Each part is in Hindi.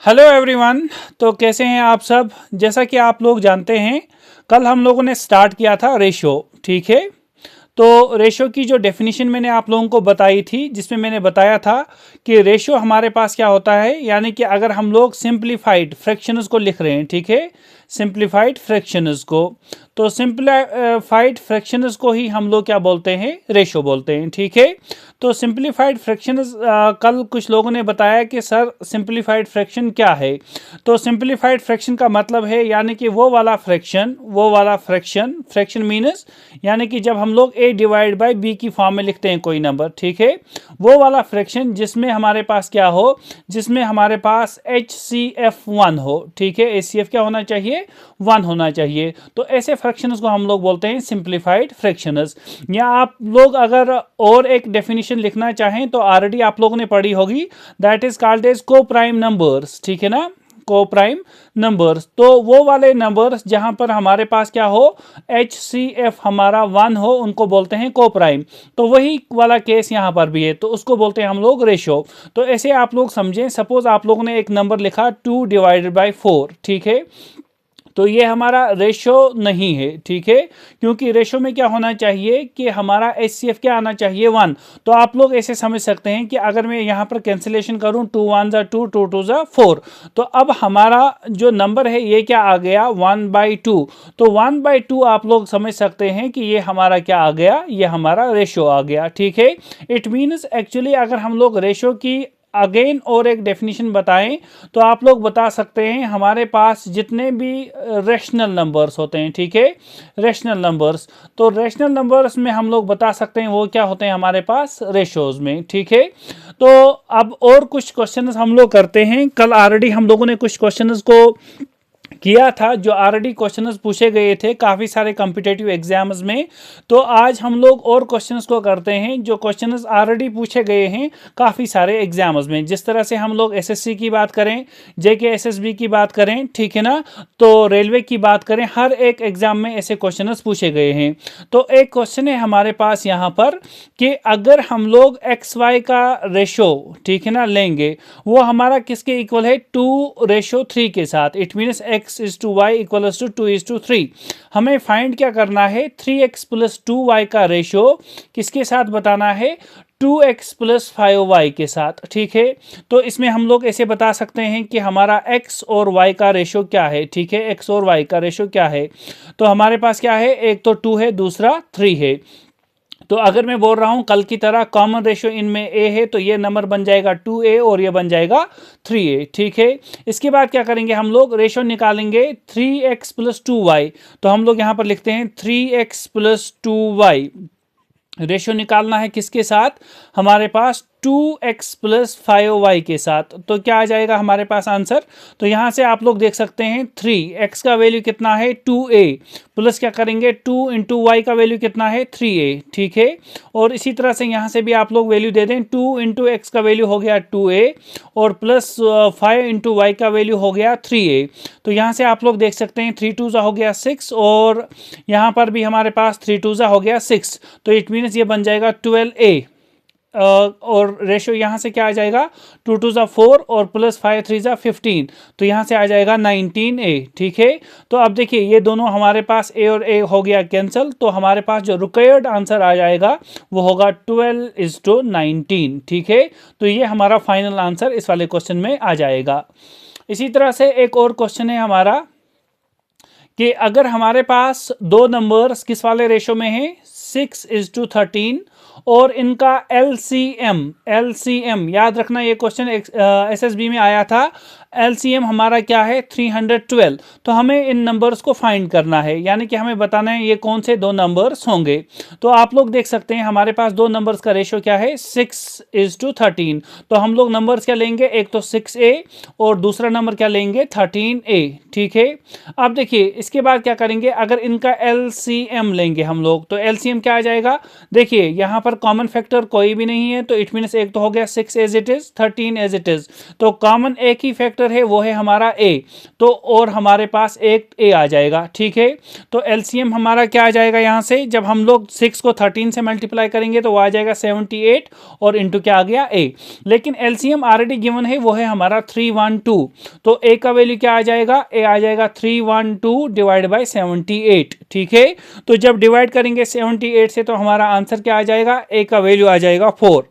Hello everyone. तो कैसे हैं आप सब। जैसा कि आप लोग जानते हैं, कल हम लोगों ने स्टार्ट किया था रेशो। ठीक है, तो रेशो की जो डेफिनेशन मैंने आप लोगों को बताई थी, जिसमें मैंने बताया था कि रेशो हमारे पास क्या होता है, यानी कि अगर हम लोग सिंप्लीफाइड फ्रैक्शंस को लिख रहे हैं, ठीक है, सिंप्लीफाइड फ्रैक्शंस को, तो सिंप्लीफाइड फ्रैक्शंस को ही हम लोग क्या बोलते हैं, रेशो बोलते हैं। ठीक है, तो सिंप्लीफाइड फ्रैक्शंस कल कुछ लोगों ने बताया कि सर सिंप्लीफाइड फ्रैक्शन क्या है। तो सिंप्लीफाइड फ्रैक्शन का मतलब है यानी कि वो वाला फ्रैक्शन फ्रैक्शन मीन्स यानी कि जब हम लोग a डिवाइड बाई b की फॉर्म में लिखते हैं कोई नंबर, ठीक है, वो वाला फ्रैक्शन जिसमें हमारे पास क्या हो, जिसमें हमारे पास HCF 1 हो। ठीक है, HCF क्या होना चाहिए, 1 होना चाहिए। तो ऐसे फ्रैक्शंस को हम लोग बोलते हैं सिंप्लीफाइड फ्रैक्शंस। या आप लोग अगर और एक डेफिनेशन लिखना चाहें तो ऑलरेडी आप लोगों ने पढ़ी होगी, दैट इज कॉल्ड एज को प्राइम नंबर्स। ठीक है ना, को प्राइम नंबर्स। तो वो वाले नंबर्स जहां पर हमारे पास क्या हो, HCF हमारा 1 हो, उनको बोलते हैं को प्राइम। तो वही वाला केस यहां पर भी है, तो उसको बोलते हैं हम लोग रेशो। तो ऐसे आप लोग समझें, सपोज आप लोगों ने एक नंबर लिखा 2 डिवाइडेड बाई 4, ठीक है, तो ये हमारा रेशो नहीं है। ठीक है, क्योंकि रेशो में क्या होना चाहिए कि हमारा HCF क्या आना चाहिए, 1। तो आप लोग ऐसे समझ सकते हैं कि अगर मैं यहाँ पर कैंसिलेशन करूँ, 2 1 जा 2, 2 2 जा 4, तो अब हमारा जो नंबर है ये क्या आ गया, 1/2। तो 1/2 आप लोग समझ सकते हैं कि ये हमारा क्या आ गया, ये हमारा रेशो आ गया। ठीक है, इट मीन्स एक्चुअली अगर हम लोग रेशो की अगेन और एक डेफिनेशन बताएं तो आप लोग बता सकते हैं हमारे पास जितने भी रेशनल नंबर्स होते हैं, ठीक है, रेशनल नंबर्स, तो रेशनल नंबर्स में हम लोग बता सकते हैं वो क्या होते हैं हमारे पास रेशोज में। ठीक है, तो अब और कुछ क्वेश्चंस हम लोग करते हैं। कल ऑलरेडी हम लोगों ने कुछ क्वेश्चंस को किया था जो ऑलरेडी क्वेश्चंस पूछे गए थे काफ़ी सारे कॉम्पिटेटिव एग्जाम्स में। तो आज हम लोग और क्वेश्चंस को करते हैं जो क्वेश्चंस ऑलरेडी पूछे गए हैं काफ़ी सारे एग्जाम्स में। जिस तरह से हम लोग एसएससी की बात करें, जेके एसएसबी की बात करें, ठीक है ना, तो रेलवे की बात करें, हर एक एग्जाम में ऐसे क्वेश्चंस पूछे गए हैं। तो एक क्वेश्चन है हमारे पास यहाँ पर कि अगर हम लोग एक्स वाई का रेशो, ठीक है ना, लेंगे, वो हमारा किसके इक्वल है, 2:3 के साथ। It means x/y equals to 2:3। हमें फाइंड क्या करना है, 3x + 2y का रेशो किसके साथ बताना है, 2x + 5y के साथ। ठीक है, तो इसमें हम लोग ऐसे बता सकते हैं कि हमारा x और y का रेशो क्या है। ठीक है, x और y का रेशो क्या है, तो हमारे पास क्या है, एक तो 2 है, दूसरा 3 है। तो अगर मैं बोल रहा हूं कल की तरह कॉमन रेशो इनमें a है, तो ये नंबर बन जाएगा 2a और ये बन जाएगा 3a। ठीक है, इसके बाद क्या करेंगे, हम लोग रेशो निकालेंगे 3x + 2y। तो हम लोग यहां पर लिखते हैं 3x + 2y। रेशो निकालना है किसके साथ, हमारे पास 2x + 5y के साथ। तो क्या आ जाएगा हमारे पास आंसर, तो यहां से आप लोग देख सकते हैं 3x का वैल्यू कितना है, 2a, प्लस क्या करेंगे 2 × y का वैल्यू कितना है, 3a। ठीक है, और इसी तरह से यहां से भी आप लोग वैल्यू दे दें, 2 × x का वैल्यू हो गया 2a और प्लस 5 × y का वैल्यू हो गया 3a। तो यहां से आप लोग देख सकते हैं 3 2 हो गया 6 और यहां पर भी हमारे पास 3 2 हो गया 6। तो इट मीन्स ये बन जाएगा 12a। और रेशो यहाँ से क्या आ जाएगा, 2 2 4 और प्लस 5 3 15। तो यहाँ से आ जाएगा 19a। ठीक है, तो अब देखिए ये दोनों हमारे पास a और a हो गया कैंसिल, तो हमारे पास जो रिक्वायर्ड आंसर आ जाएगा वो होगा 12:19। ठीक है, तो ये हमारा फाइनल आंसर इस वाले क्वेश्चन में आ जाएगा। इसी तरह से एक और क्वेश्चन है हमारा कि अगर हमारे पास दो नंबर्स किस वाले रेशो में है, 6:13 और इनका LCM याद रखना, ये क्वेश्चन एसएसबी में आया था। LCM हमारा क्या है, 312। तो हमें इन नंबर्स को फाइंड करना है, यानी कि हमें बताना है ये कौन से दो नंबर्स होंगे। तो आप लोग देख सकते हैं हमारे पास दो नंबर्स का रेशो क्या है, 6:13। तो हम लोग नंबर्स क्या लेंगे, एक तो 6a और दूसरा नंबर क्या लेंगे, 13a। ठीक है, अब देखिए इसके बाद क्या करेंगे, अगर इनका LCM लेंगे हम लोग, तो LCM क्या आ जाएगा, देखिए यहाँ पर कॉमन फैक्टर कोई भी नहीं है, तो इट मीन्स एक तो हो गया 6 as it is, 13 as it is. तो कॉमन एक ही फैक्टर फैक्टर है वो है हमारा ए, तो और हमारे पास एक ए आ जाएगा, ठीक है। तो एलसीएम हमारा क्या आ जाएगा यहाँ से, जब हम लोग 6 को 13 से मल्टीप्लाई करेंगे तो वो आ जाएगा 78 और इंटू क्या आ गया ए। लेकिन एलसीएम ऑलरेडी गिवन है वो है हमारा 312, तो ए का वैल्यू क्या आ जाएगा, ए आ जाएगा 312 डिवाइड बाई 78, ठीक है। तो जब डिवाइड करेंगे 78 से तो हमारा आंसर क्या आ जाएगा, ए का वैल्यू आ जाएगा 4,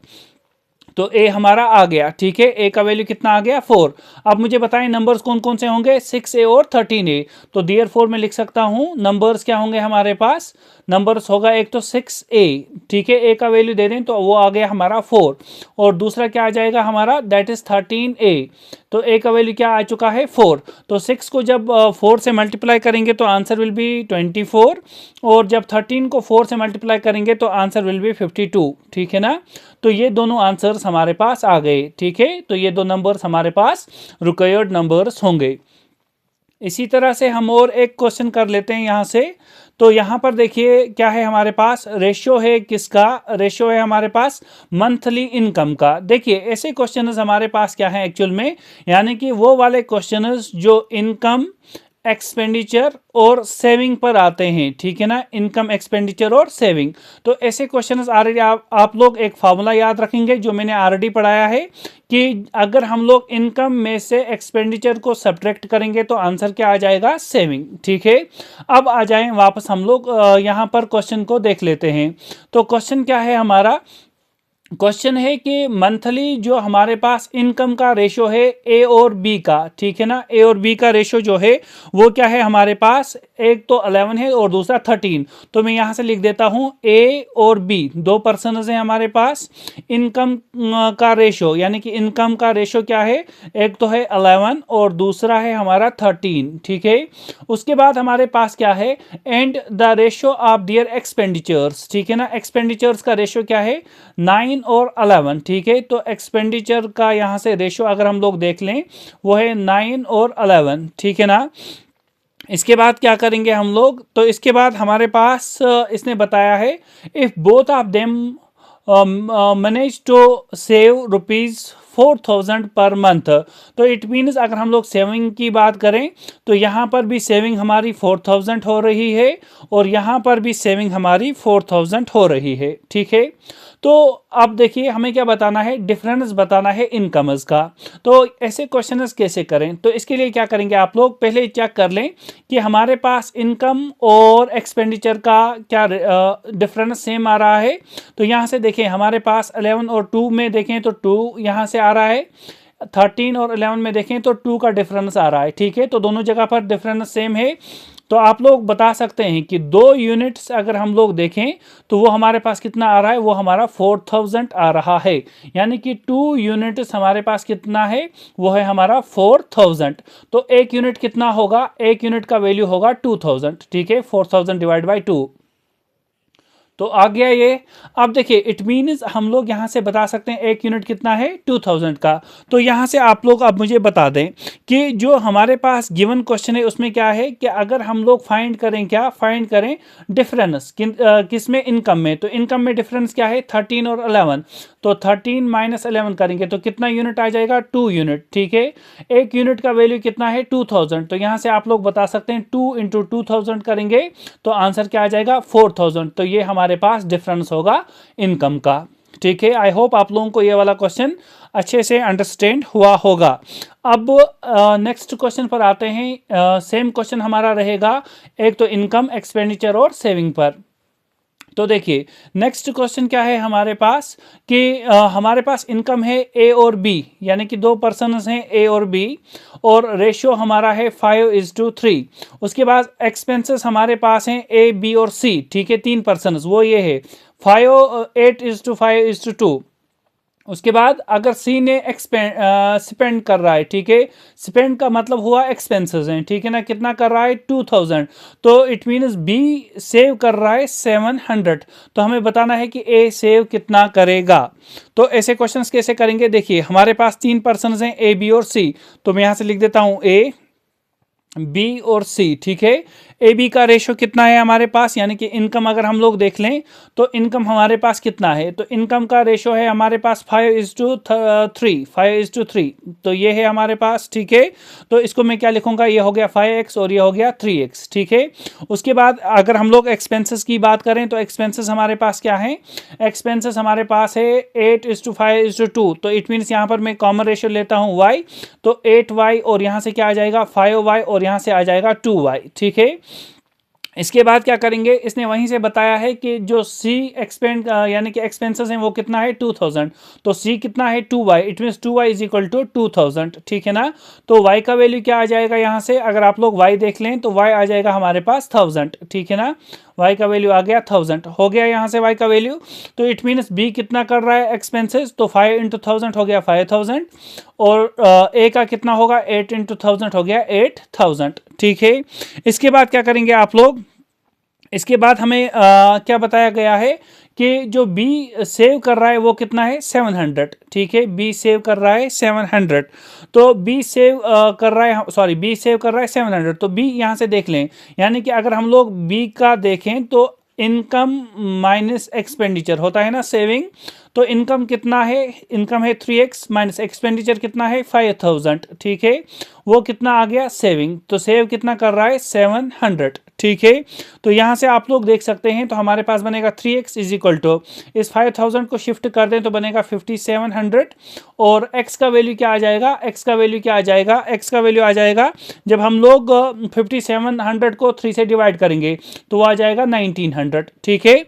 तो ए हमारा आ गया, ठीक है। ए का वैल्यू कितना आ गया 4। अब मुझे बताएं नंबर्स कौन कौन से होंगे, 6a और 13a, तो देयरफॉर मैं लिख सकता हूं नंबर्स क्या होंगे हमारे पास, नंबर्स होगा एक तो 6a, ठीक है, ए का वैल्यू दे दें तो वो आ गया हमारा 4, और दूसरा क्या आ जाएगा हमारा, दैट इज 13a, तो ए का वैल्यू क्या आ चुका है 4। तो 6 को जब 4 से मल्टीप्लाई करेंगे तो आंसर विल बी 24, और जब 13 को 4 से मल्टीप्लाई करेंगे तो आंसर विल बी 52, ठीक है ना। तो ये दोनों आंसर्स हमारे पास आ गए, ठीक है। तो ये दो नंबर्स हमारे पास रिक्वायर्ड नंबर्स होंगे। इसी तरह से हम और एक क्वेश्चन कर लेते हैं यहाँ से। तो यहाँ पर देखिए क्या है हमारे पास, रेशियो है किसका, रेशियो है हमारे पास मंथली इनकम का। देखिए ऐसे क्वेश्चंस हमारे पास क्या है एक्चुअल में, यानी कि वो वाले क्वेश्चंस जो इनकम, एक्सपेंडिचर और सेविंग पर आते हैं, ठीक है ना, इनकम, एक्सपेंडिचर और सेविंग। तो ऐसे क्वेश्चंस ऑलरेडी आप लोग एक फार्मूला याद रखेंगे जो मैंने ऑलरेडी पढ़ाया है कि अगर हम लोग इनकम में से एक्सपेंडिचर को सब्ट्रैक्ट करेंगे तो आंसर क्या आ जाएगा, सेविंग, ठीक है। अब आ जाएं वापस हम लोग यहाँ पर क्वेश्चन को देख लेते हैं। तो क्वेश्चन क्या है हमारा, क्वेश्चन है कि मंथली जो हमारे पास इनकम का रेशो है ए और बी का, ठीक है ना, ए और बी का रेशो जो है वो क्या है हमारे पास, एक तो 11 है और दूसरा 13। तो मैं यहां से लिख देता हूं ए और बी, दो पर्सनस हैं हमारे पास। इनकम का रेशो यानी कि इनकम का रेशो क्या है, एक तो है 11 और दूसरा है हमारा 13, ठीक है। उसके बाद हमारे पास क्या है, and the ratio of their expenditures, ठीक है ना, एक्सपेंडिचर्स का रेशो क्या है 9 और 11, ठीक है। तो एक्सपेंडिचर का यहां से रेशो अगर हम लोग देख लें वो है 9 और 11, ठीक है ना। इसके बाद क्या करेंगे हम लोग, तो इसके बाद हमारे पास इसने बताया है if both of them manage to save ₹4000 per month. तो इट मीन्स अगर हम लोग सेविंग की बात करें तो यहाँ पर भी सेविंग हमारी 4000 हो रही है और यहाँ पर भी सेविंग हमारी 4000 हो रही है, ठीक है। तो अब देखिए हमें क्या बताना है, डिफरेंस बताना है इनकम्स का। तो ऐसे क्वेश्चंस कैसे करें, तो इसके लिए क्या करेंगे आप लोग, पहले चेक कर लें कि हमारे पास इनकम और एक्सपेंडिचर का क्या डिफरेंस सेम आ रहा है। तो यहाँ से देखें हमारे पास 11 और 2 में देखें तो 2 यहाँ से आ रहा है, 13 और 11 में देखें तो 2 का डिफरेंस आ रहा है, ठीक है। तो दोनों जगह पर डिफरेंस सेम है। तो आप लोग बता सकते हैं कि 2 यूनिट्स अगर हम लोग देखें तो वो हमारे पास कितना आ रहा है, वो हमारा 4000 आ रहा है, यानी कि 2 यूनिट्स हमारे पास कितना है, वो है हमारा 4000। तो एक यूनिट कितना होगा, एक यूनिट का वैल्यू होगा 2000, ठीक है, 4000 डिवाइड बाई 2, तो आ गया ये। अब देखिए इट मीन्स हम लोग यहाँ से बता सकते हैं एक यूनिट कितना है 2000 का। तो यहाँ से आप लोग अब मुझे बता दें कि जो हमारे पास गिवन क्वेश्चन है उसमें क्या है कि अगर हम लोग फाइंड करें, क्या फाइंड करें, डिफरेंस किस में, इनकम में। तो इनकम में डिफरेंस क्या है 13 और 11, तो 13 माइनस 11 करेंगे तो कितना यूनिट आ जाएगा 2 यूनिट, ठीक है। एक यूनिट का वैल्यू कितना है 2000, तो यहाँ से आप लोग बता सकते हैं 2 इंटू 2000 करेंगे तो आंसर क्या आ जाएगा 4000। तो ये हमारे पास डिफरेंस होगा इनकम का, ठीक है। आई होप आप लोगों को ये वाला क्वेश्चन अच्छे से अंडरस्टैंड हुआ होगा। अब नेक्स्ट क्वेश्चन पर आते हैं। सेम क्वेश्चन हमारा रहेगा एक तो इनकम, एक्सपेंडिचर और सेविंग पर। तो देखिए नेक्स्ट क्वेश्चन क्या है हमारे पास कि हमारे पास इनकम है ए और बी, यानी कि दो पर्सनस हैं ए और बी, और रेशियो हमारा है 5:3। उसके बाद एक्सपेंसेस हमारे पास हैं ए, बी और सी, ठीक है, 3 पर्सनस, वो ये है 8:5:2। उसके बाद अगर सी ने स्पेंड कर रहा है, ठीक है, स्पेंड का मतलब हुआ एक्सपेंसेस हैं, ठीक है ना, कितना कर रहा है 2000, तो इट मीन्स बी सेव कर रहा है 700। तो हमें बताना है कि ए सेव कितना करेगा। तो ऐसे क्वेश्चंस कैसे करेंगे, देखिए हमारे पास 3 पर्सन्स हैं ए, बी और सी, तो मैं यहां से लिख देता हूं ए, बी और सी, ठीक है। ए बी का रेशो कितना है हमारे पास, यानी कि इनकम अगर हम लोग देख लें तो इनकम हमारे पास कितना है, तो इनकम का रेशो है हमारे पास 5:3, 5:3, तो ये है हमारे पास, ठीक है। तो इसको मैं क्या लिखूंगा, ये हो गया 5x और ये हो गया 3x, ठीक है। उसके बाद अगर हम लोग एक्सपेंसेस की बात करें तो एक्सपेंसेस हमारे पास क्या है, एक्सपेंसेस हमारे पास है 8:5:2, तो इट मीन्स यहाँ पर मैं कॉमन रेशो लेता हूँ y, तो 8y और यहाँ से क्या आ जाएगा 5y और यहाँ से आ जाएगा 2y, ठीक है। इसके बाद क्या करेंगे, इसने वहीं से बताया है कि जो सी एक्सपेंड यानी कि एक्सपेंसेस हैं वो कितना है 2000, तो सी कितना है 2y, it means 2y is equal to 2000, ठीक है ना। तो y का वैल्यू क्या आ जाएगा, यहाँ से अगर आप लोग y देख लें तो y आ जाएगा हमारे पास 1000, ठीक है ना। y का वैल्यू आ गया 1000, हो गया यहाँ से y का वैल्यू। तो इट मीन्स b कितना कर रहा है एक्सपेंसेस, तो 5 × 1000 हो गया 5000, और a का कितना होगा 8 × 1000 हो गया 8000, ठीक है। इसके बाद क्या करेंगे आप लोग, इसके बाद हमें क्या बताया गया है कि जो बी सेव कर रहा है वो कितना है 700, ठीक है। बी सेव कर रहा है 700, तो बी सेव कर रहा है, सॉरी बी सेव कर रहा है 700, तो बी यहाँ से देख लें, यानी कि अगर हम लोग बी का देखें तो इनकम माइनस एक्सपेंडिचर होता है ना सेविंग, तो इनकम कितना है, इनकम है 3x माइनस एक्सपेंडिचर कितना है 5000, ठीक है। वो कितना आ गया सेविंग, तो सेव कितना कर रहा है 700, ठीक है। तो यहाँ से आप लोग देख सकते हैं, तो हमारे पास बनेगा 3x इज इक्वल टू, इस 5000 को शिफ्ट कर दें तो बनेगा 5700, और x का वैल्यू क्या आ जाएगा, x का वैल्यू क्या आ जाएगा, x का वैल्यू आ जाएगा जब हम लोग 5700 को 3 से डिवाइड करेंगे तो वो आ जाएगा 1900, ठीक है।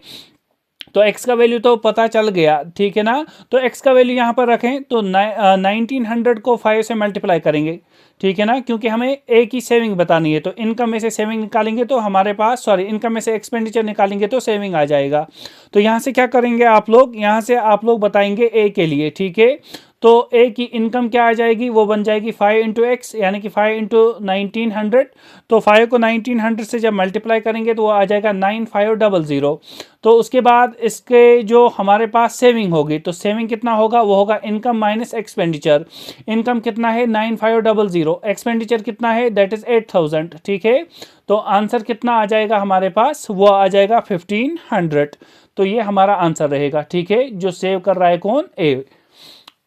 तो x का वैल्यू तो पता चल गया, ठीक है ना। तो x का वैल्यू यहाँ पर रखें तो 1900 को 5 से मल्टीप्लाई करेंगे, ठीक है ना, क्योंकि हमें ए की सेविंग बतानी है। तो इनकम में से सेविंग निकालेंगे तो हमारे पास, सॉरी इनकम में से एक्सपेंडिचर निकालेंगे तो सेविंग आ जाएगा। तो यहाँ से क्या करेंगे आप लोग, यहाँ से आप लोग बताएंगे ए के लिए, ठीक है। तो ए की इनकम क्या आ जाएगी, वो बन जाएगी 5 × x, यानी कि 5 × 1900, तो 5 को 1900 से जब मल्टीप्लाई करेंगे तो वो आ जाएगा 9500। तो उसके बाद इसके जो हमारे पास सेविंग होगी, तो सेविंग कितना होगा, वो होगा इनकम माइनस एक्सपेंडिचर। इनकम कितना है 9500, एक्सपेंडिचर कितना है दैट इज 8000, ठीक है। तो आंसर कितना आ जाएगा हमारे पास, वो आ जाएगा 1500। तो ये हमारा आंसर रहेगा, ठीक है, जो सेव कर रहा है कौन, ए।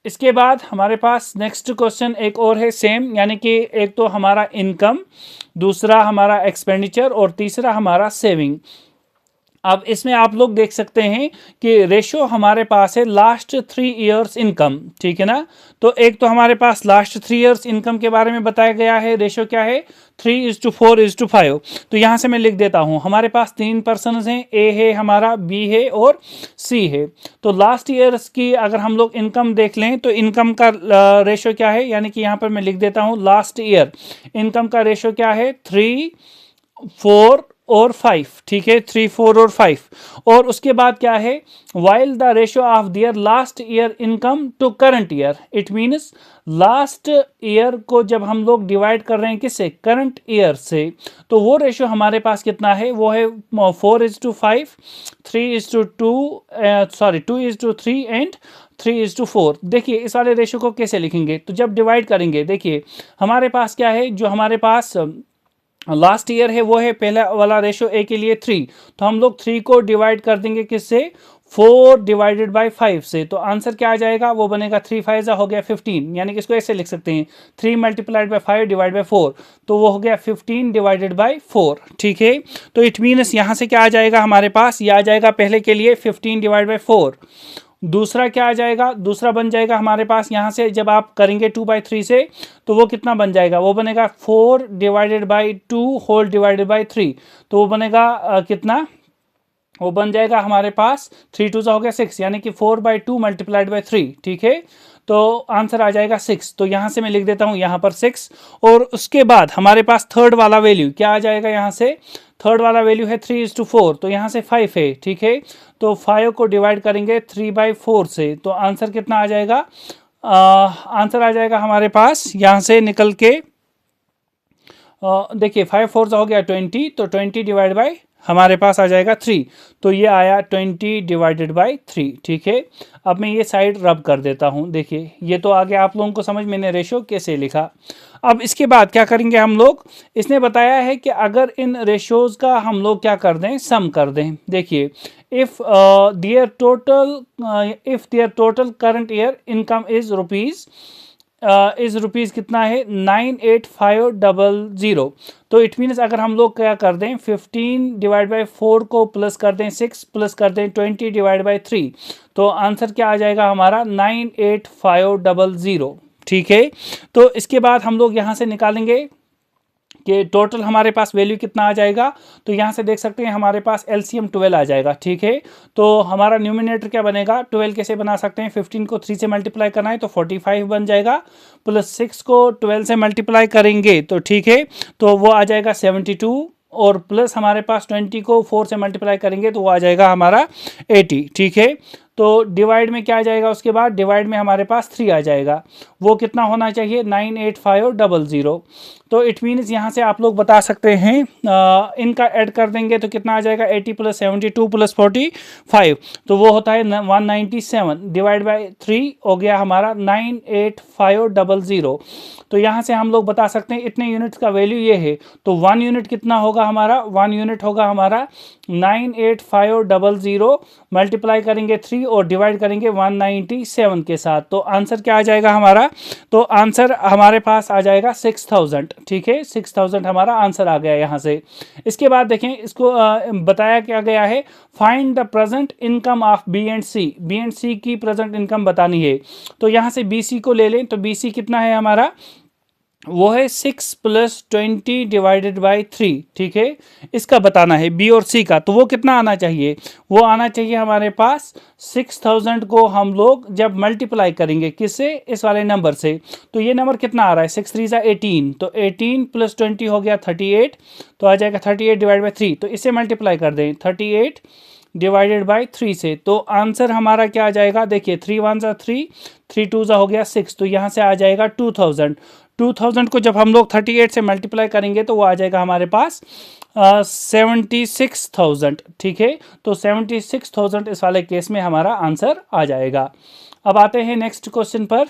इसके बाद हमारे पास नेक्स्ट क्वेश्चन एक और है सेम, यानी कि एक तो हमारा इनकम, दूसरा हमारा एक्सपेंडिचर और तीसरा हमारा सेविंग। अब इसमें आप लोग देख सकते हैं कि रेशो हमारे पास है लास्ट 3 इयर्स इनकम, ठीक है ना। तो एक तो हमारे पास लास्ट 3 इयर्स इनकम के बारे में बताया गया है, रेशो क्या है 3:4:5। तो यहाँ से मैं लिख देता हूँ, हमारे पास 3 पर्सन हैं, ए है हमारा, बी है और सी है। तो लास्ट ईयर्स की अगर हम लोग इनकम देख लें तो इनकम का रेशो क्या है, यानी कि यहाँ पर मैं लिख देता हूँ लास्ट ईयर इनकम का रेशो क्या है 3, 4 और 5, ठीक है, 3, 4 और 5। और उसके बाद क्या है, while the ratio of their last year income to current year, it means last year को जब हम लोग डिवाइड कर रहे हैं किससे, करंट ईयर से, तो वो रेशियो हमारे पास कितना है, वो है 4:5, 3:2, सॉरी 2:3 एंड 3:4। देखिए इस वाले रेशियो को कैसे लिखेंगे, तो जब डिवाइड करेंगे, देखिए हमारे पास क्या है, जो हमारे पास लास्ट ईयर है वो है पहला वाला रेशो ए के लिए 3, तो हम लोग 3 को डिवाइड कर देंगे किससे, 4/5 से। तो आंसर क्या आ जाएगा, वो बनेगा 3 5 हो गया 15, यानी कि इसको ऐसे लिख सकते हैं 3 × 5 / 4, तो वो हो गया 15/4, ठीक है। तो इट मीन्स यहाँ से क्या आ जाएगा हमारे पास, ये आ जाएगा पहले के लिए 15/4। दूसरा क्या आ जाएगा, दूसरा बन जाएगा हमारे पास यहाँ से जब आप करेंगे 2/3 से, तो वो कितना बन जाएगा, वो बनेगा 4/2 होल डिवाइडेड बाई 3, तो वो बनेगा कितना, वो बन जाएगा हमारे पास 3 2 हो गया 6, यानी कि 4/2 × 3, ठीक है। तो आंसर आ जाएगा 6, तो यहाँ से मैं लिख देता हूँ यहाँ पर 6। और उसके बाद हमारे पास थर्ड वाला वैल्यू क्या आ जाएगा, यहाँ से थर्ड वाला वैल्यू है 3:4, तो यहाँ से 5 है, ठीक है। तो 5 को डिवाइड करेंगे 3/4 से, तो आंसर कितना आ जाएगा, आंसर आ जाएगा हमारे पास यहाँ से निकल के, देखिए 5 4 हो गया 20, तो 20 डिवाइड बाई हमारे पास आ जाएगा 3, तो ये आया 20/3, ठीक है। अब मैं ये साइड रब कर देता हूँ, देखिए ये तो आगे आप लोगों को समझ, मैंने रेशो कैसे लिखा। अब इसके बाद क्या करेंगे हम लोग, इसने बताया है कि अगर इन रेशियोज का हम लोग क्या कर दें, सम कर दें। देखिए, if their total current year income is rupees कितना है, 98500। तो इट मीन्स अगर हम लोग क्या कर दें, 15 डिवाइड बाई 4 को प्लस कर दें 6 प्लस कर दें 20 डिवाइड बाई 3, तो आंसर क्या आ जाएगा हमारा 98500। ठीक है, तो इसके बाद हम लोग यहाँ से निकालेंगे कि टोटल हमारे पास वैल्यू कितना आ जाएगा। तो यहाँ से देख सकते हैं हमारे पास एलसीएम 12 आ जाएगा। ठीक है, तो हमारा न्यूमिनेटर क्या बनेगा, 12 कैसे बना सकते हैं, 15 को 3 से मल्टीप्लाई करना है तो 45 बन जाएगा, प्लस 6 को 12 से मल्टीप्लाई करेंगे तो ठीक है, तो वो आ जाएगा 72, और प्लस हमारे पास 20 को 4 से मल्टीप्लाई करेंगे तो वो आ जाएगा हमारा 80। ठीक है, तो डिवाइड में क्या आ जाएगा, उसके बाद डिवाइड में हमारे पास 3 आ जाएगा, वो कितना होना चाहिए 98500। तो इट मीन्स यहाँ से आप लोग बता सकते हैं इनका ऐड कर देंगे तो कितना आ जाएगा, 80 प्लस 72 प्लस 45, तो वो होता है 197 डिवाइड बाई 3 हो गया हमारा 98500। तो यहाँ से हम लोग बता सकते हैं इतने यूनिट्स का वैल्यू ये है, तो 1 यूनिट कितना होगा हमारा, 1 यूनिट होगा हमारा 98500 मल्टीप्लाई करेंगे 3 और डिवाइड करेंगे 197 के साथ, तो आंसर क्या आ जाएगा हमारा, तो आंसर हमारे पास आ जाएगा 6000। ठीक है, 6000 हमारा आंसर आ गया यहाँ से। इसके बाद देखें, इसको बताया क्या गया है, find the present income of B and C. B and C की प्रेजेंट इनकम बतानी है, तो यहाँ से बी सी को ले लें, तो बी सी कितना है हमारा, वो है 6 प्लस 20 डिवाइडेड बाई 3। ठीक है, इसका बताना है बी और सी का, तो वो कितना आना चाहिए, वो आना चाहिए हमारे पास 6000 को हम लोग जब मल्टीप्लाई करेंगे किससे, इस वाले नंबर से, तो ये नंबर कितना आ रहा है 6 3 18, तो 18 प्लस 20 हो गया 38, तो आ जाएगा 38 डिवाइड बाई 3, तो इसे मल्टीप्लाई कर दें 38 डिवाइडेड बाई 3 से, तो आंसर हमारा क्या आ जाएगा, देखिए 3 1 3, 3 2 हो गया 6, तो यहाँ से आ जाएगा 2000। 2000 को जब हम लोग 38 से मल्टीप्लाई करेंगे तो वो आ जाएगा हमारे पास 76,000। ठीक है, तो 76,000 इस वाले केस में हमारा आंसर आ जाएगा। अब आते हैं नेक्स्ट क्वेश्चन पर।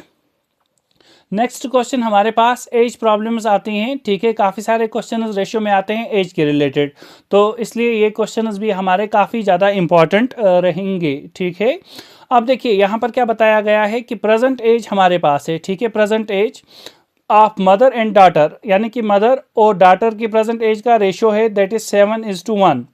नेक्स्ट क्वेश्चन हमारे पास एज प्रॉब्लम्स आती हैं। ठीक है, काफ़ी सारे क्वेश्चन रेशियो में आते हैं एज के रिलेटेड, तो इसलिए ये क्वेश्चंस भी हमारे काफ़ी ज़्यादा इंपॉर्टेंट रहेंगे। ठीक है, अब देखिए यहाँ पर क्या बताया गया है कि प्रेजेंट एज हमारे पास है। ठीक है, present age of mother and daughter, यानी कि मदर और डाटर की प्रेजेंट एज का रेशियो है दैट इज 7:1।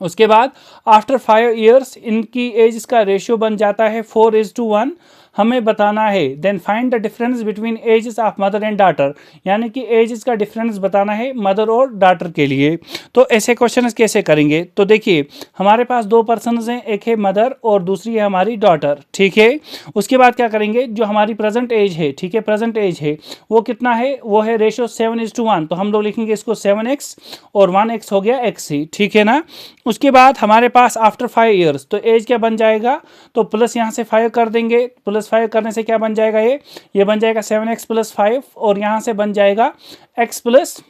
उसके बाद आफ्टर 5 ईयर्स इनकी एज का रेशियो बन जाता है 4:1। हमें बताना है then find the difference between ages of mother and daughter, यानी कि एजेस का डिफरेंस बताना है मदर और डाटर के लिए। तो ऐसे क्वेश्चन कैसे करेंगे, तो देखिए हमारे पास 2 पर्सन्स हैं, एक है मदर और दूसरी है हमारी डॉटर। ठीक है, उसके बाद क्या करेंगे, जो हमारी प्रेजेंट एज है, ठीक है प्रेजेंट एज है वो कितना है, वो है रेशियो 7:1, तो हम लोग लिखेंगे इसको 7x और 1x हो गया x ही। ठीक है ना, उसके बाद हमारे पास आफ्टर 5 ईयर्स तो एज क्या बन जाएगा, तो प्लस यहाँ से 5 कर देंगे, प्लस 5 करने से क्या बन जाएगा, ये बन जाएगा 7x प्लस 5 और यहाँ से बन जाएगा x प्लस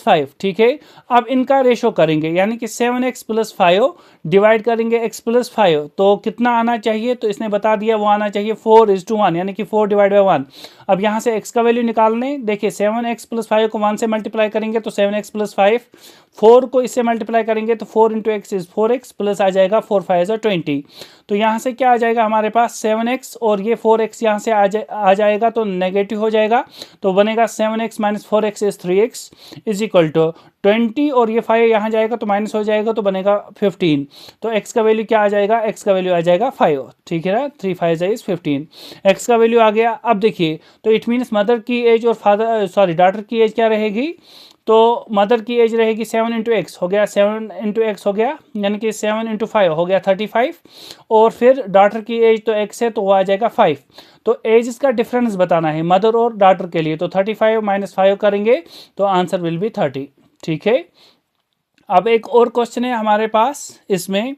5। ठीक है, अब इनका रेशो करेंगे, यानी कि 7x प्लस 5 डिवाइड करेंगे x प्लस 5, तो कितना आना चाहिए, तो इसने बता दिया वो आना चाहिए 4:1, यानी कि 4 डिवाइड बाई 1। अब यहाँ से x का वैल्यू निकालने, देखिए 7x प्लस 5 को 1 से मल्टीप्लाई करेंगे तो 7x प्लस 5, 4 को इससे मल्टीप्लाई करेंगे तो 4 into X is 4x plus आ जाएगा 4 5 20। तो यहाँ से क्या आ जाएगा हमारे पास 7x और ये 4x यहाँ से आ जाएगा तो नेगेटिव हो जाएगा, तो बनेगा 7x minus 4x is 3x is equal to 20, और ये 5 यहाँ जाएगा तो माइनस हो जाएगा तो बनेगा 15। तो x का वैल्यू क्या आ जाएगा, x का वैल्यू आ जाएगा 5। ठीक है ना, 3 5 इज 15, x का वैल्यू आ गया। अब देखिए तो इट मीन्स मदर की एज और डाटर की एज क्या रहेगी, तो मदर की एज रहेगी 7 इंटू एक्स हो गया, 7 इंटू एक्स हो गया, यानी कि 7 इंटू 5 हो गया 35, और फिर डॉटर की एज तो एक्स है तो वो आ जाएगा 5। तो एज इसका डिफरेंस बताना है मदर और डॉटर के लिए, तो 35 माइनस 5 करेंगे तो आंसर विल बी 30। ठीक है, अब एक और क्वेश्चन है हमारे पास इसमें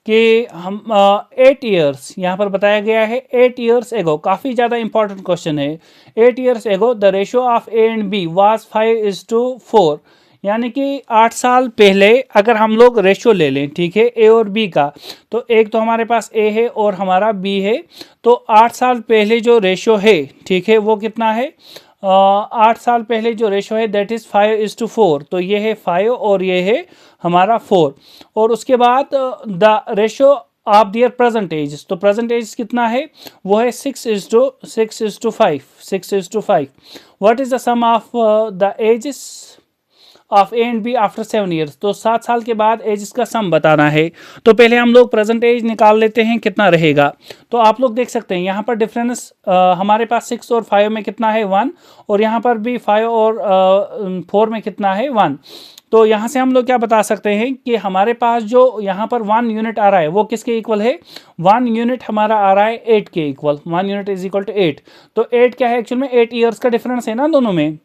कि हम 8 ईयर्स यहाँ पर बताया गया है, 8 ईयर्स एगो, काफ़ी ज़्यादा इंपॉर्टेंट क्वेश्चन है। 8 years ago the ratio of A and B was 5:4, यानी कि 8 साल पहले अगर हम लोग रेशियो ले लें, ठीक है ए और बी का, तो एक तो हमारे पास ए है और हमारा बी है, तो 8 साल पहले जो रेशियो है, ठीक है वो कितना है 8 साल पहले जो रेशो है दैट इज़ 5:4, तो ये है 5 और ये है हमारा 4। और उसके बाद the ratio of their present age, तो प्रेजेंट एज कितना है, वो है 6:5। 6:5। What is the sum of the ages of A and B after 7 years, तो 7 साल के बाद एज का सम बताना है। तो पहले हम लोग प्रेजेंट एज निकाल लेते हैं कितना रहेगा। तो आप लोग देख सकते हैं यहाँ पर डिफरेंस हमारे पास 6 और 5 में कितना है 1, और यहाँ पर भी 5 और 4 में कितना है 1। तो यहाँ से हम लोग क्या बता सकते हैं कि हमारे पास जो यहाँ पर 1 यूनिट आ रहा है वो किसके इक्वल है, 1 यूनिट हमारा आ रहा है 8 के equal. 1 unit is equal to 8। तो 8 क्या है एक्चुअल में, 8 ईयर्स का डिफरेंस है ना दोनों में।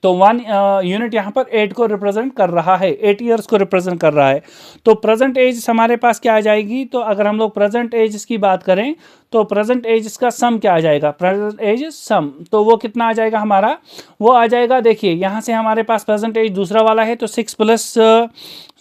तो 1 यूनिट यहाँ पर 8 को रिप्रेजेंट कर रहा है, 8 ईयर्स को रिप्रेजेंट कर रहा है। तो प्रेजेंट एज हमारे पास क्या आ जाएगी, तो अगर हम लोग प्रेजेंट एज की बात करें तो प्रेजेंट एज का सम क्या आ जाएगा, प्रेजेंट एज सम, तो वो कितना आ जाएगा हमारा, वो आ जाएगा, देखिए यहाँ से हमारे पास प्रेजेंट एज दूसरा वाला है तो 6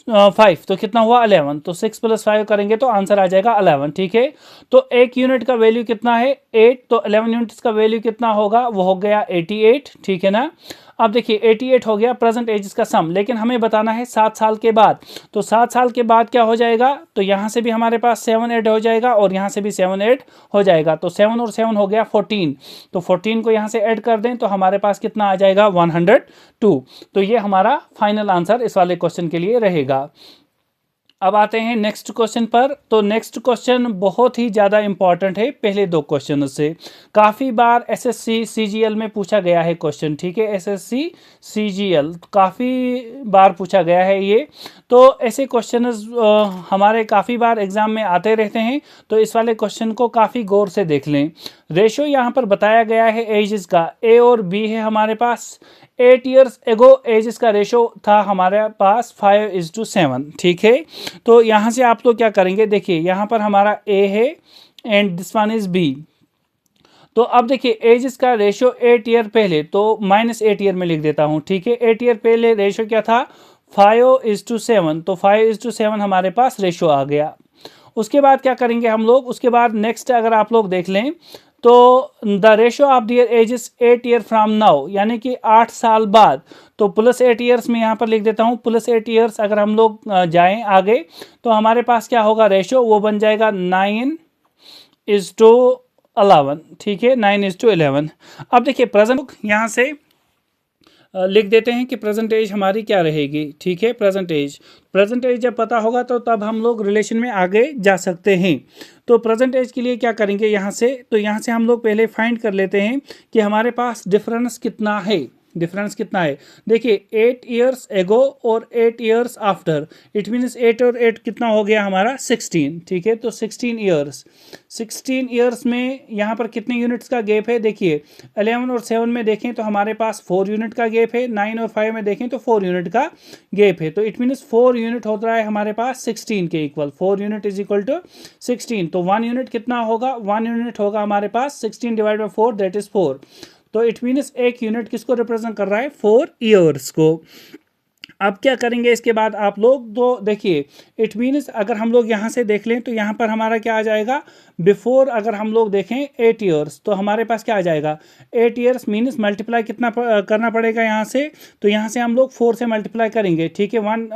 + 5 तो कितना हुआ 11। तो 6 + 5 करेंगे तो आंसर आ जाएगा 11। ठीक है, तो एक यूनिट का वैल्यू कितना है 8, तो 11 यूनिट्स का वैल्यू कितना होगा, वो हो गया 88। ठीक है ना। अब देखिए 88 हो गया प्रेजेंट एज का सम, लेकिन हमें बताना है 7 साल के बाद। तो 7 साल के बाद क्या हो जाएगा, तो यहाँ से भी हमारे पास 7 8 हो जाएगा और यहाँ से भी 7 8 हो जाएगा। तो 7 और 7 हो गया 14। तो 14 को यहाँ से ऐड कर दें तो हमारे पास कितना आ जाएगा 102। तो ये हमारा फाइनल आंसर इस वाले क्वेश्चन के लिए रहेगा। अब आते हैं नेक्स्ट क्वेश्चन पर। तो नेक्स्ट क्वेश्चन बहुत ही ज़्यादा इंपॉर्टेंट है पहले दो क्वेश्चन से। काफ़ी बार एसएससी सीजीएल में पूछा गया है क्वेश्चन। ठीक है, एसएससी सीजीएल काफ़ी बार पूछा गया है ये। तो ऐसे क्वेश्चन हमारे काफ़ी बार एग्जाम में आते रहते हैं, तो इस वाले क्वेश्चन को काफ़ी गौर से देख लें। रेशो यहाँ पर बताया गया है एजेस का, ए और बी है हमारे पास। 8 ईयर्स एगो एजेस का रेशो था हमारे पास 5:7। ठीक है, तो यहाँ से आप लोग क्या करेंगे, देखिए यहाँ पर हमारा ए है and this one is B. तो अब देखिए एजेस का रेशो 8 ईयर पहले, तो -8 ईयर में लिख देता हूँ। ठीक है, 8 ईयर पहले रेशो क्या था 5:7, तो 5:7 हमारे पास रेशो आ गया। उसके बाद क्या करेंगे हम लोग, उसके बाद नेक्स्ट अगर आप लोग देख लें तो the ratio of their ages 8 year from now, यानी कि 8 साल बाद। तो +8 ईयर्स में यहाँ पर लिख देता हूँ, +8 ईयर्स अगर हम लोग जाएं आगे तो हमारे पास क्या होगा रेशो, वो बन जाएगा 9:11। ठीक है, 9:11। अब देखिए प्रेजेंट यहाँ से लिख देते हैं कि प्रेजेंट एज हमारी क्या रहेगी। ठीक है, प्रेजेंट एज जब पता होगा तो तब हम लोग रिलेशन में आगे जा सकते हैं। तो प्रेजेंट एज के लिए क्या करेंगे यहाँ से, तो यहाँ से हम लोग पहले फाइंड कर लेते हैं कि हमारे पास डिफरेंस कितना है। डिफरेंस कितना है, देखिए 8 ईयर्स एगो और 8 ईयर्स आफ्टर, इट मीन्स 8 और 8 कितना हो गया हमारा 16। ठीक है, तो 16 ईयर्स। 16 ईयर्स में यहाँ पर कितने यूनिट्स का गैप है, देखिए 11 और 7 में देखें तो हमारे पास 4 यूनिट का गैप है, 9 और 5 में देखें तो 4 यूनिट का गैप है। तो इट मीन्स 4 यूनिट होता है हमारे पास 16 के equal. 4 unit is equal to 16। तो 1 यूनिट कितना होगा, 1 यूनिट होगा हमारे पास 16 / 4 दैट इज 4। तो इट मीन्स एक यूनिट किसको रिप्रेजेंट कर रहा है 4 ईयर्स को। अब क्या करेंगे इसके बाद आप लोग, तो देखिए इट मीन्स अगर हम लोग यहाँ से देख लें तो यहाँ पर हमारा क्या आ जाएगा, बिफोर अगर हम लोग देखें 8 ईयर्स तो हमारे पास क्या आ जाएगा 8 ईयर्स मीन्स मल्टीप्लाई कितना करना पड़ेगा यहाँ से, तो यहाँ से हम लोग 4 से मल्टीप्लाई करेंगे। ठीक है, 1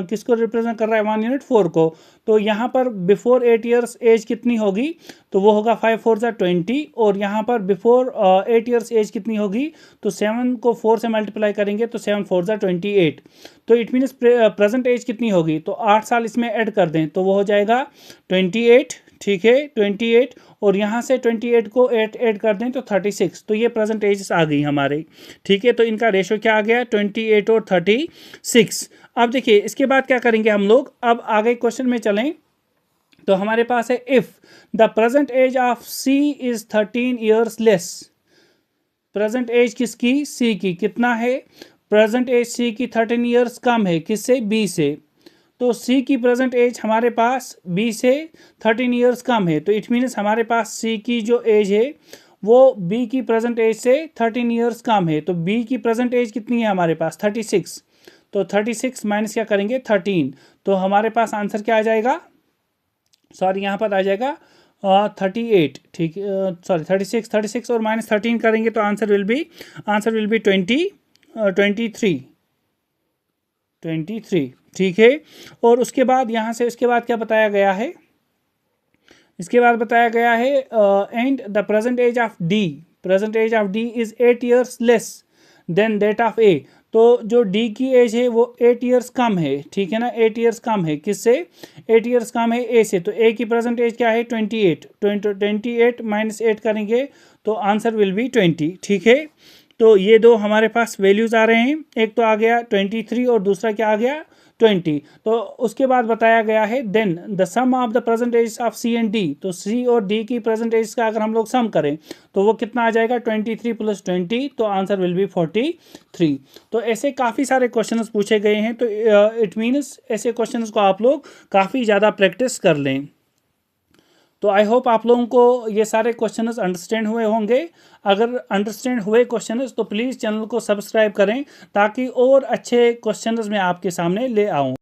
किसको रिप्रेजेंट कर रहा है 1 यूनिट 4 को। तो यहाँ पर बिफोर 8 ईयर्स एज कितनी होगी, तो वो होगा 5 4 = 20, और यहाँ पर बिफोर 8 ईयर्स एज कितनी होगी, तो 7 को 4 से मल्टीप्लाई करेंगे तो 7 4 = 28। तो इट मीन्स प्रेजेंट एज कितनी होगी, तो 8 साल इसमें ऐड कर दें तो वो हो जाएगा 28। ठीक है, 28, और यहाँ से 28 को ऐड कर दें तो 36। तो ये प्रेजेंट एज आ गई हमारे। ठीक है, तो इनका रेशो क्या आ गया 28 और 36। अब देखिए इसके बाद क्या करेंगे हम लोग, अब आगे क्वेश्चन में चलें तो हमारे पास है if the present age of C is 13 years less. Present age किसकी, सी की कितना है, प्रेजेंट एज सी की 13 ईयर्स कम है, किससे, बी से। तो सी की प्रेजेंट एज हमारे पास बी से 13 ईयर्स कम है, तो इट मीन्स हमारे पास सी की जो एज है वो बी की प्रेजेंट एज से 13 ईयर्स कम है। तो बी की प्रेजेंट एज कितनी है हमारे पास 36। तो 36 माइनस क्या करेंगे 13, तो हमारे पास आंसर क्या आ जाएगा, सॉरी यहाँ पर आ जाएगा 38, ठीक, सॉरी 36 और -13 करेंगे तो आंसर विल बी 23, ठीक है। और उसके बाद यहाँ से उसके बाद क्या बताया गया है, इसके बाद बताया गया है and the present age of D is 8 years less than that of A. तो जो डी की एज है वो 8 years कम है, ठीक है ना, 8 years कम है किससे, 8 years कम है ए से। तो ए की प्रेजेंट एज क्या है 28, 28 -8 करेंगे तो आंसर विल बी 20, ठीक है। तो ये दो हमारे पास वैल्यूज आ रहे हैं, एक तो आ गया 23 और दूसरा क्या आ गया 20। तो उसके बाद बताया गया है then the sum of the present age of C and D. तो सी और डी की प्रेजेंट एज का अगर हम लोग सम करें तो वो कितना आ जाएगा 23 + 20, तो आंसर विल बी 43। तो ऐसे काफ़ी सारे क्वेश्चंस पूछे गए हैं, तो इट मीन्स ऐसे क्वेश्चंस को आप लोग काफ़ी ज़्यादा प्रैक्टिस कर लें। तो आई होप आप लोगों को ये सारे क्वेश्चंस अंडरस्टैंड हुए होंगे। अगर अंडरस्टैंड हुए क्वेश्चंस तो प्लीज़ चैनल को सब्सक्राइब करें ताकि और अच्छे क्वेश्चंस मैं आपके सामने ले आऊँ।